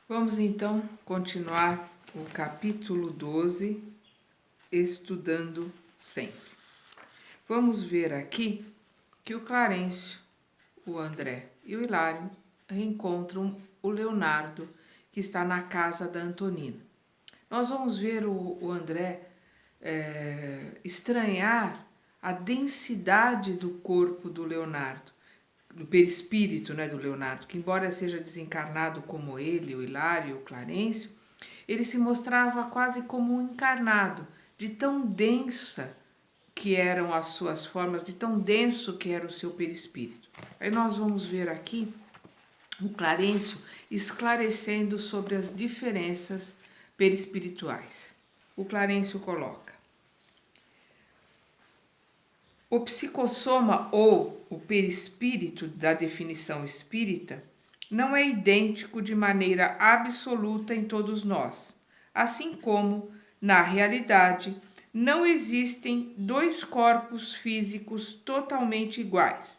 Vamos então continuar o capítulo 12, estudando sempre. Vamos ver aqui que o Clarencio, o André e o Hilário reencontram o Leonardo, que está na casa da Antonina. Nós vamos ver o André estranhar a densidade do corpo do Leonardo, do perispírito, né, do Leonardo, que embora seja desencarnado como ele, o Hilário, o Clarencio, ele se mostrava quase como um encarnado, de tão densa que eram as suas formas, de tão denso que era o seu perispírito. Aí nós vamos ver aqui o Clarencio esclarecendo sobre as diferenças perispirituais. O Clarencio coloca: o psicossoma ou o perispírito da definição espírita não é idêntico de maneira absoluta em todos nós, assim como, na realidade, não existem dois corpos físicos totalmente iguais.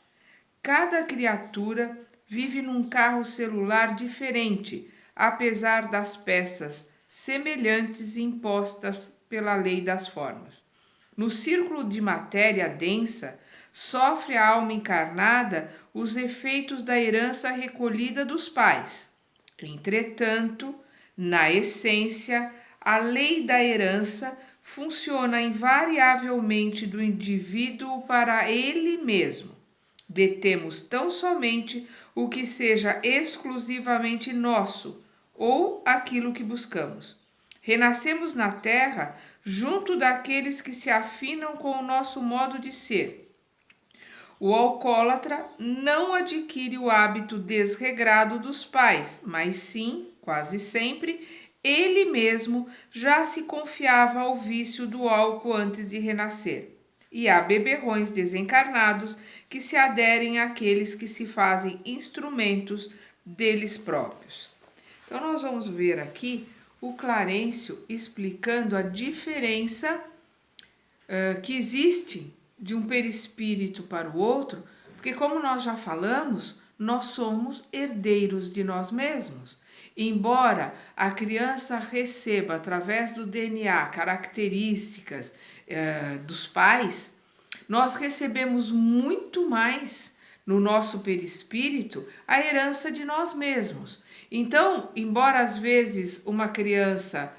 Cada criatura vive num carro celular diferente, apesar das peças semelhantes impostas pela lei das formas. No círculo de matéria densa, sofre a alma encarnada os efeitos da herança recolhida dos pais. Entretanto, na essência, a lei da herança funciona invariavelmente do indivíduo para ele mesmo. Detemos tão somente o que seja exclusivamente nosso ou aquilo que buscamos. Renascemos na terra junto daqueles que se afinam com o nosso modo de ser. O alcoólatra não adquire o hábito desregrado dos pais, mas sim, quase sempre, ele mesmo já se confiava ao vício do álcool antes de renascer. E há beberrões desencarnados que se aderem àqueles que se fazem instrumentos deles próprios. Então, nós vamos ver aqui o Clarencio explicando a diferença que existe de um perispírito para o outro, porque, como nós já falamos, nós somos herdeiros de nós mesmos. Embora a criança receba, através do DNA, características dos pais, nós recebemos muito mais no nosso perispírito a herança de nós mesmos. Então, embora às vezes uma criança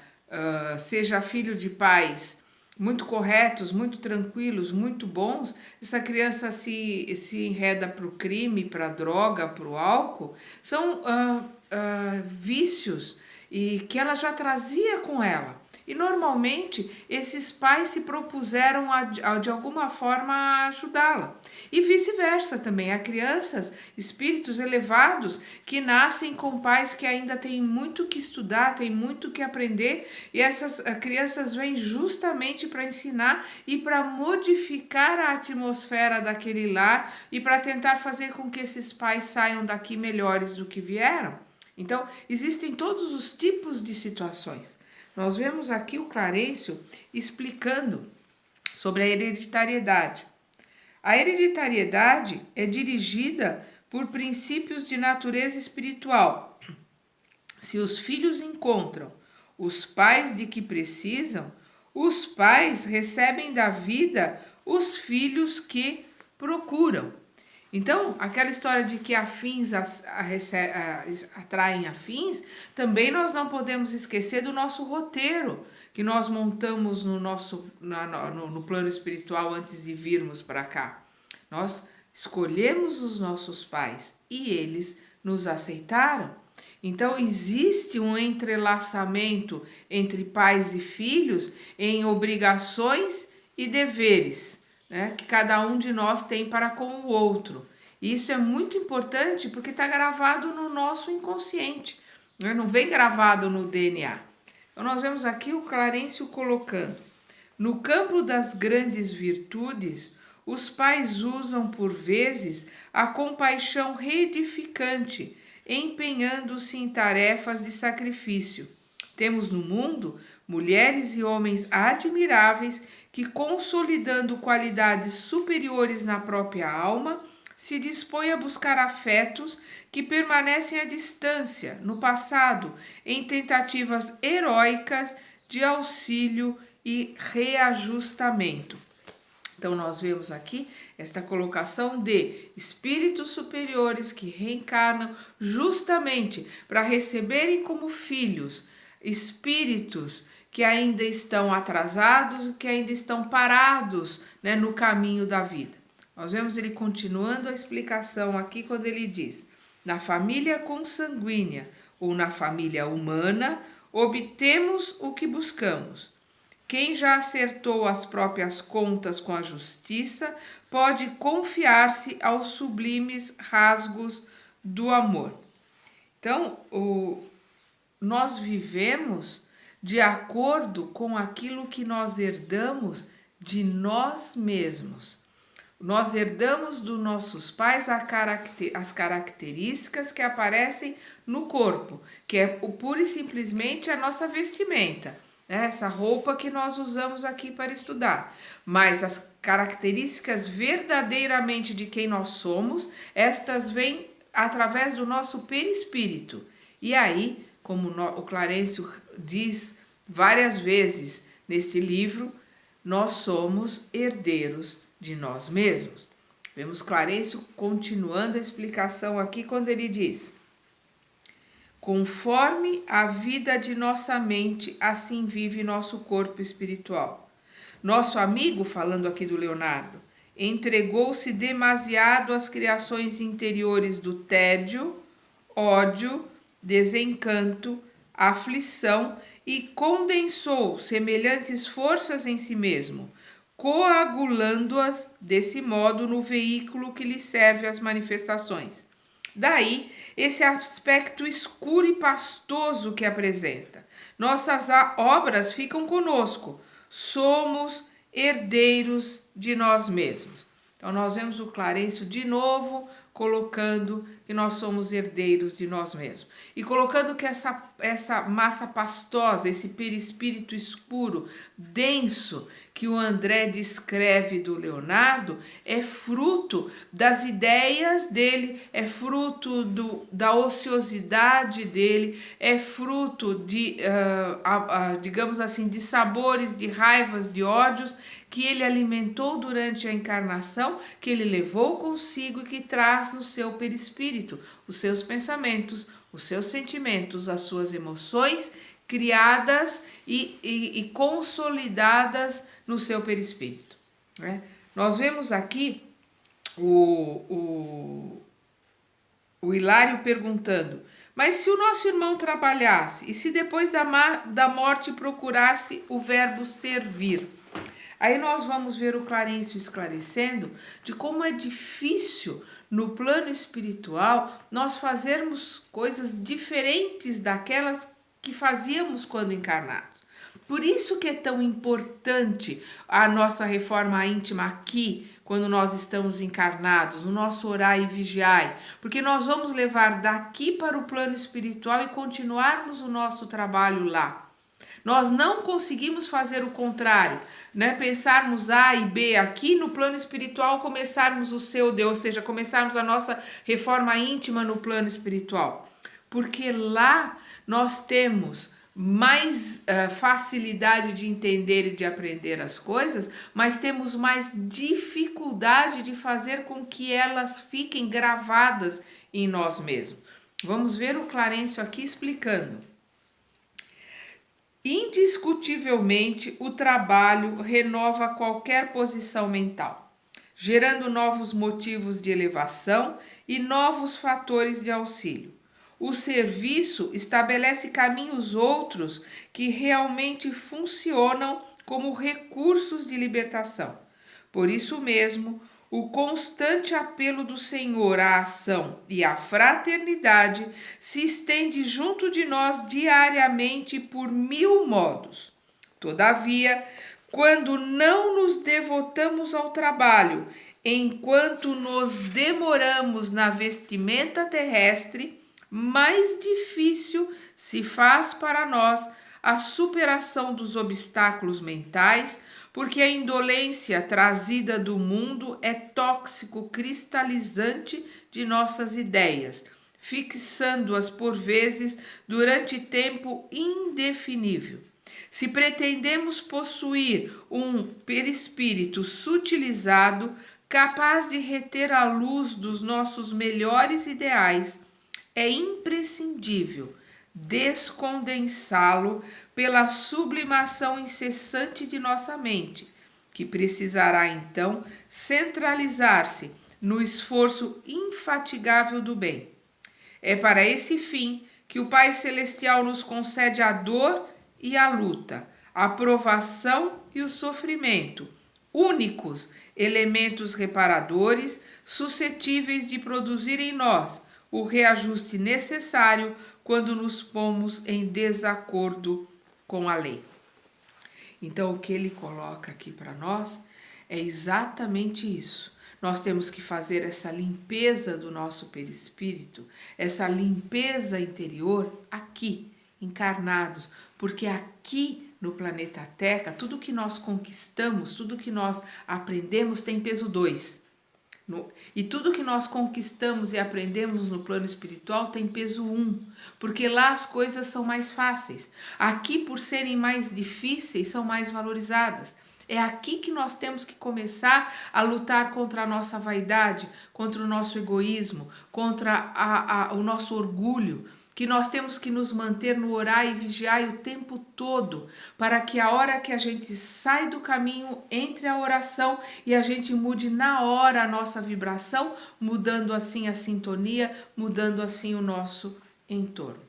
seja filho de pais muito corretos, muito tranquilos, muito bons, essa criança se enreda para o crime, para a droga, para o álcool, são vícios e que ela já trazia com ela. E normalmente esses pais se propuseram de alguma forma ajudá-la. E vice-versa também. Há crianças, espíritos elevados que nascem com pais que ainda têm muito que estudar, têm muito que aprender, e essas crianças vêm justamente para ensinar e para modificar a atmosfera daquele lar e para tentar fazer com que esses pais saiam daqui melhores do que vieram. Então, existem todos os tipos de situações. Nós vemos aqui o Clarencio explicando sobre a hereditariedade. A hereditariedade é dirigida por princípios de natureza espiritual. Se os filhos encontram os pais de que precisam, os pais recebem da vida os filhos que procuram. Então, aquela história de que afins atraem afins, também nós não podemos esquecer do nosso roteiro, que nós montamos no plano espiritual antes de virmos para cá. Nós escolhemos os nossos pais e eles nos aceitaram. Então, existe um entrelaçamento entre pais e filhos em obrigações e deveres, né, que cada um de nós tem para com o outro. Isso é muito importante porque está gravado no nosso inconsciente, né? Não vem gravado no DNA. Então, nós vemos aqui o Clarencio colocando: no campo das grandes virtudes, os pais usam por vezes a compaixão reedificante, empenhando-se em tarefas de sacrifício. Temos no mundo mulheres e homens admiráveis que, consolidando qualidades superiores na própria alma, se dispõe a buscar afetos que permanecem à distância no passado, em tentativas heróicas de auxílio e reajustamento. Então, nós vemos aqui esta colocação de espíritos superiores que reencarnam justamente para receberem como filhos espíritos que ainda estão atrasados, que ainda estão parados, né, no caminho da vida. Nós vemos ele continuando a explicação aqui quando ele diz: na família consanguínea ou na família humana, obtemos o que buscamos. Quem já acertou as próprias contas com a justiça pode confiar-se aos sublimes rasgos do amor. Então, nós vivemos de acordo com aquilo que nós herdamos de nós mesmos. Nós herdamos dos nossos pais as características que aparecem no corpo, que é pura e simplesmente a nossa vestimenta. Essa roupa que nós usamos aqui para estudar, mas as características verdadeiramente de quem nós somos, estas vêm através do nosso perispírito. E aí, como o Clarencio diz várias vezes nesse livro, nós somos herdeiros de nós mesmos. Vemos Clarencio continuando a explicação aqui quando ele diz: conforme a vida de nossa mente, assim vive nosso corpo espiritual. Nosso amigo, falando aqui do Leonardo, entregou-se demasiado às criações interiores do tédio, ódio, desencanto, aflição e condensou semelhantes forças em si mesmo, coagulando-as desse modo no veículo que lhe serve às manifestações. Daí, esse aspecto escuro e pastoso que apresenta. Nossas obras ficam conosco. Somos herdeiros de nós mesmos. Então, nós vemos o Clarencio de novo colocando que nós somos herdeiros de nós mesmos. E colocando que essa massa pastosa, esse perispírito escuro, denso, que o André descreve do Leonardo, é fruto das ideias dele, é fruto da ociosidade dele, é fruto de, digamos assim, de sabores, de raivas, de ódios que ele alimentou durante a encarnação, que ele levou consigo e que traz no seu perispírito os seus pensamentos, os seus sentimentos, as suas emoções criadas e consolidadas no seu perispírito, né? Nós vemos aqui o Hilário perguntando: mas se o nosso irmão trabalhasse e se depois da morte procurasse o verbo servir? Aí nós vamos ver o Clarencio esclarecendo de como é difícil no plano espiritual nós fazermos coisas diferentes daquelas que fazíamos quando encarnados. Por isso que é tão importante a nossa reforma íntima aqui, quando nós estamos encarnados, no nosso orai e vigiai, porque nós vamos levar daqui para o plano espiritual e continuarmos o nosso trabalho lá. Nós não conseguimos fazer o contrário, né? Pensarmos A e B aqui no plano espiritual, começarmos o COD, ou seja, começarmos a nossa reforma íntima no plano espiritual. Porque lá nós temos mais facilidade de entender e de aprender as coisas, mas temos mais dificuldade de fazer com que elas fiquem gravadas em nós mesmos. Vamos ver o Clarencio aqui explicando. Indiscutivelmente, o trabalho renova qualquer posição mental, gerando novos motivos de elevação e novos fatores de auxílio. O serviço estabelece caminhos outros que realmente funcionam como recursos de libertação. Por isso mesmo, o constante apelo do Senhor à ação e à fraternidade se estende junto de nós diariamente por 1000 modos. Todavia, quando não nos devotamos ao trabalho, enquanto nos demoramos na vestimenta terrestre, mais difícil se faz para nós a superação dos obstáculos mentais, porque a indolência trazida do mundo é tóxico cristalizante de nossas ideias, fixando-as por vezes durante tempo indefinível. Se pretendemos possuir um perispírito sutilizado, capaz de reter a luz dos nossos melhores ideais, é imprescindível descondensá-lo pela sublimação incessante de nossa mente, que precisará então centralizar-se no esforço infatigável do bem. É para esse fim que o Pai Celestial nos concede a dor e a luta, a provação e o sofrimento, únicos elementos reparadores suscetíveis de produzir em nós o reajuste necessário quando nos pomos em desacordo com a lei. Então, o que ele coloca aqui para nós é exatamente isso. Nós temos que fazer essa limpeza do nosso perispírito, essa limpeza interior aqui, encarnados, porque aqui no planeta Terra, tudo que nós conquistamos, tudo que nós aprendemos tem peso 2. E tudo que nós conquistamos e aprendemos no plano espiritual tem peso 1, porque lá as coisas são mais fáceis. Aqui, por serem mais difíceis, são mais valorizadas. É aqui que nós temos que começar a lutar contra a nossa vaidade, contra o nosso egoísmo, contra o nosso orgulho, que nós temos que nos manter no orar e vigiar o tempo todo, para que a hora que a gente sai do caminho, entre a oração e a gente mude na hora a nossa vibração, mudando assim a sintonia, mudando assim o nosso entorno.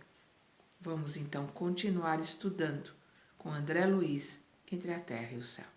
Vamos então continuar estudando com André Luiz, Entre a Terra e o Céu.